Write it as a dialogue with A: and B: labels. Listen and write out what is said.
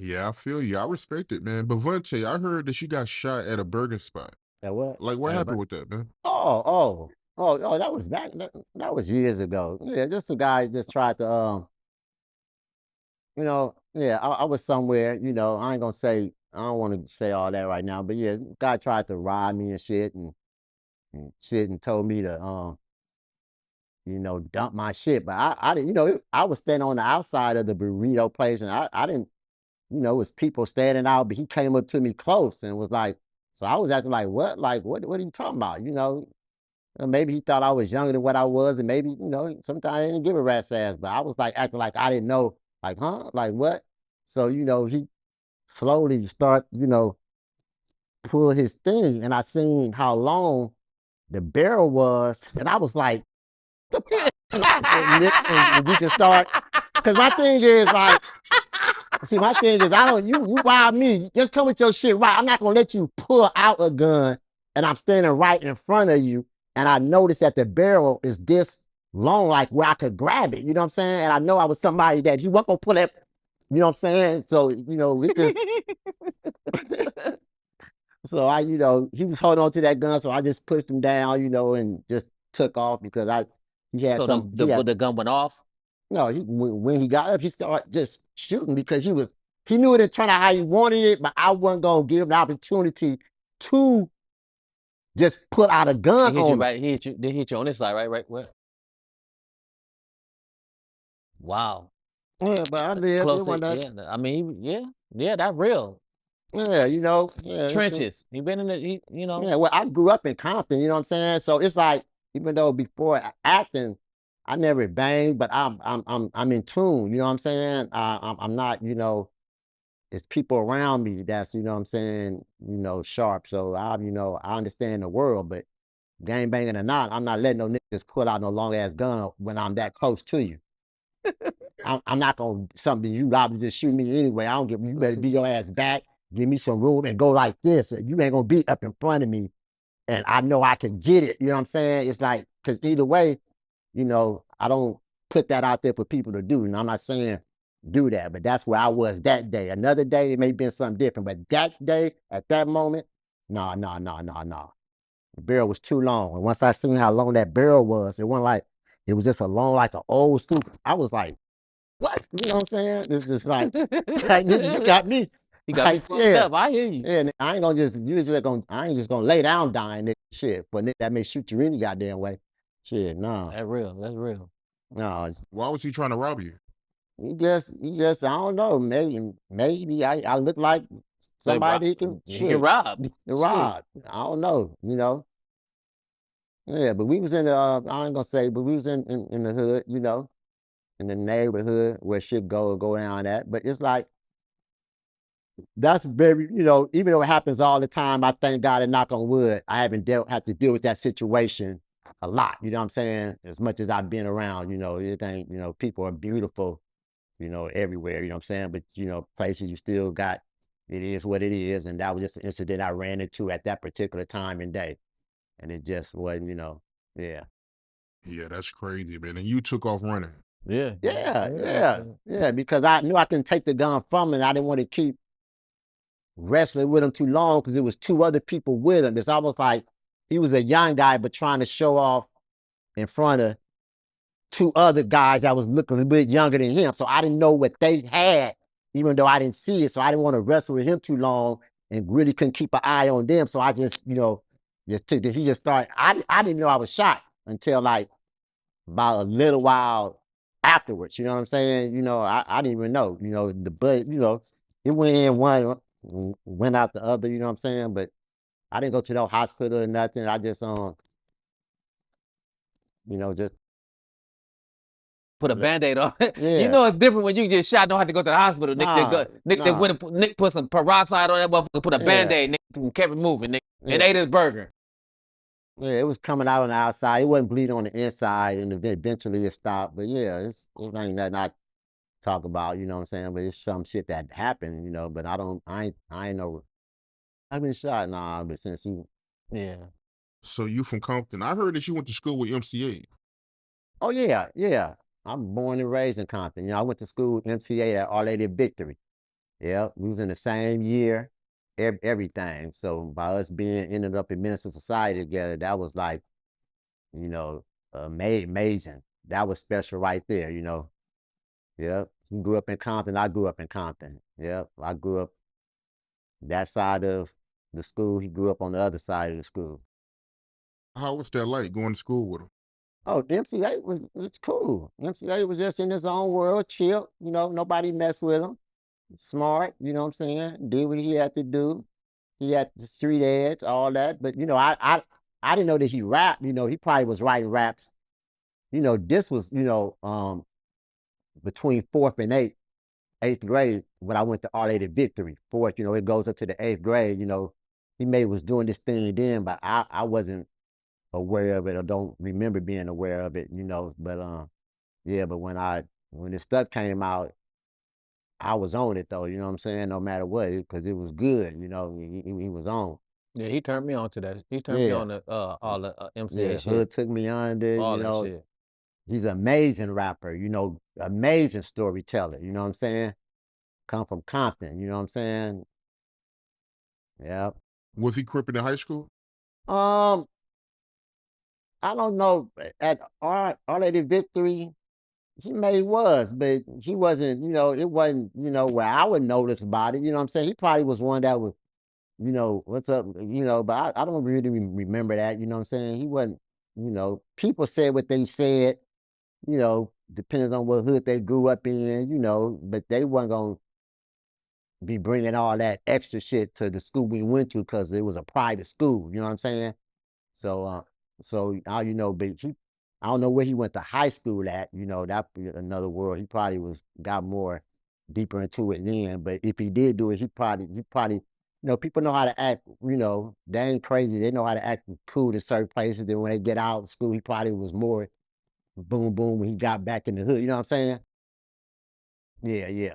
A: Yeah, I feel you. I respect it, man. But Vonte, I heard that you got shot at a burger spot.
B: That what?
A: Like, what
B: At a
A: happened with that, man?
B: that was back. That was years ago. Yeah, just a guy just tried to yeah, I was somewhere. I ain't gonna say. I don't want to say all that right now, but yeah, guy tried to rob me and shit and shit and told me to dump my shit. But I didn't. I was standing on the outside of the burrito place, and I didn't. It was people standing out, but he came up to me close and was like, so I was acting like, what? Like, what are you talking about? Maybe he thought I was younger than what I was, and maybe, sometimes I didn't give a rat's ass, but I was like acting like I didn't know, like, huh? Like what? So, he slowly start, pull his thing, and I seen how long the barrel was, and I was like, and we just start, because my thing is like, see, my thing is, I don't, you wild me. Just come with your shit right. I'm not going to let you pull out a gun and I'm standing right in front of you. And I noticed that the barrel is this long, like where I could grab it. You know what I'm saying? And I know I was somebody that he wasn't going to pull that, you know what I'm saying? So, we just, so he was holding on to that gun. So I just pushed him down, and just took off because he had
C: So the gun went off?
B: No, when he got up, he started just shooting because he knew it didn't turn out how he wanted it, but I wasn't gonna give him the opportunity to just put out a gun on him.
C: Right, he hit you on this side, right? What? Wow.
B: Yeah, but I lived.
C: Yeah, I mean, yeah, that's real.
B: Yeah, yeah.
C: Trenches. He been in the,
B: Yeah, well, I grew up in Compton. You know what I'm saying? So it's like, even though before acting, I never banged, but I'm in tune. You know what I'm saying? I'm not. It's people around me that's, what I'm saying, sharp. So I understand the world, but gang banging or not, I'm not letting no niggas pull out no long ass gun when I'm that close to you. I'm not gonna something you probably just shoot me anyway. I don't give. You better be your ass back. Give me some room and go like this. You ain't gonna be up in front of me, and I know I can get it. You know what I'm saying? It's like, because either way, I don't put that out there for people to do. And I'm not saying do that, but that's where I was that day. Another day, it may have been something different, but that day, at that moment, no. The barrel was too long. And once I seen how long that barrel was, it wasn't like, it was just a long, like an old school. I was like, what? You know what I'm saying? It's just like, you got me.
C: You got me fucked up. I hear you.
B: Yeah, I ain't just gonna lay down dying, shit. But that may shoot you any goddamn way. Shit, no.
C: That's real.
B: No.
A: Why was he trying to rob you?
B: He just, I don't know. Maybe I look like somebody he can
C: rob.
B: I don't know. Yeah, but we was in the. I ain't gonna say, but we was in the hood. In the neighborhood where shit go down at. But it's like, that's very, even though it happens all the time, I thank God and knock on wood, I haven't had to deal with that situation a lot. You know what I'm saying? As much as I've been around, people are beautiful, everywhere, you know what I'm saying? But, places you still got, it is what it is. And that was just an incident I ran into at that particular time and day. And it just wasn't, yeah.
A: Yeah, that's crazy, man. And you took off running.
B: Yeah, because I knew I couldn't take the gun from him, and I didn't want to keep wrestling with him too long because there was two other people with him. It's almost like he was a young guy, but trying to show off in front of two other guys that was looking a bit younger than him. So I didn't know what they had, even though I didn't see it. So I didn't want to wrestle with him too long and really couldn't keep an eye on them. So I just, just took it. He just started. I didn't know I was shot until like about a little while afterwards. You know what I'm saying? I didn't even know. The butt, it went in one, went out the other, you know what I'm saying? But I didn't go to no hospital or nothing. I just just
C: put a Band-Aid on it. Yeah. It's different when you just shot, don't have to go to the hospital. Nick put some peroxide on that motherfucker, put a Band-Aid, Nick kept it moving, Nick, and ate his burger.
B: Yeah, it was coming out on the outside. It wasn't bleeding on the inside, and eventually it stopped. But yeah, it ain't nothing I talk about, you know what I'm saying? But it's some shit that happened, but I ain't know. I've been shot, but since you.
C: Yeah.
A: So you from Compton. I heard that you went to school with MCA.
B: Oh, yeah. I'm born and raised in Compton. I went to school with MCA at Our Lady of Victory. Yeah, we was in the same year, everything. So by us being ended up in Minister Society together, that was like, you know, amazing. That was special right there, you know. Yep. He grew up in Compton. I grew up in Compton. Yep. I grew up that side of the school. He grew up on the other side of the school.
A: How was that like going to school with him?
B: Oh, MCA was cool. MCA was just in his own world, chill. You know, nobody messed with him. Smart, you know what I'm saying? Did what he had to do. He had the street edge, all that. But you know, I didn't know that he rapped. You know, he probably was writing raps. You know, this was, between fourth and eighth grade when I went to All Lady Victory. Fourth, you know, it goes up to the eighth grade. You know, he may was doing this thing then, but I wasn't aware of it or don't remember being aware of it. You know, but yeah, but when this stuff came out, I was on it though. You know what I'm saying? No matter what, because it was good. You know, he was on.
C: Yeah, he turned me on to that. He turned me
B: Yeah,
C: on to all the MCA
B: yeah.
C: shit,
B: Hood took me under. You
C: all that
B: know,
C: shit.
B: he's an amazing rapper. You know, amazing storyteller. You know what I'm saying? Come from Compton. You know what I'm saying? Yeah.
A: Was he cripping in high school?
B: Um, I don't know. At All Lady Victory, he may was, but he wasn't. You know, it wasn't. You know, where I would notice about it. You know what I'm saying? He probably was one that was, what's up, but I don't really remember that, you know what I'm saying? He wasn't, people said what they said, depends on what hood they grew up in, but they weren't going to be bringing all that extra shit to the school we went to because it was a private school, you know what I'm saying? So, but I don't know where he went to high school at, that another world. He probably got more deeper into it then, but if he did do it, he probably, people know how to act, they ain't crazy. They know how to act cool in certain places. Then when they get out of school, he probably was more boom, boom when he got back in the hood. You know what I'm saying? Yeah, yeah.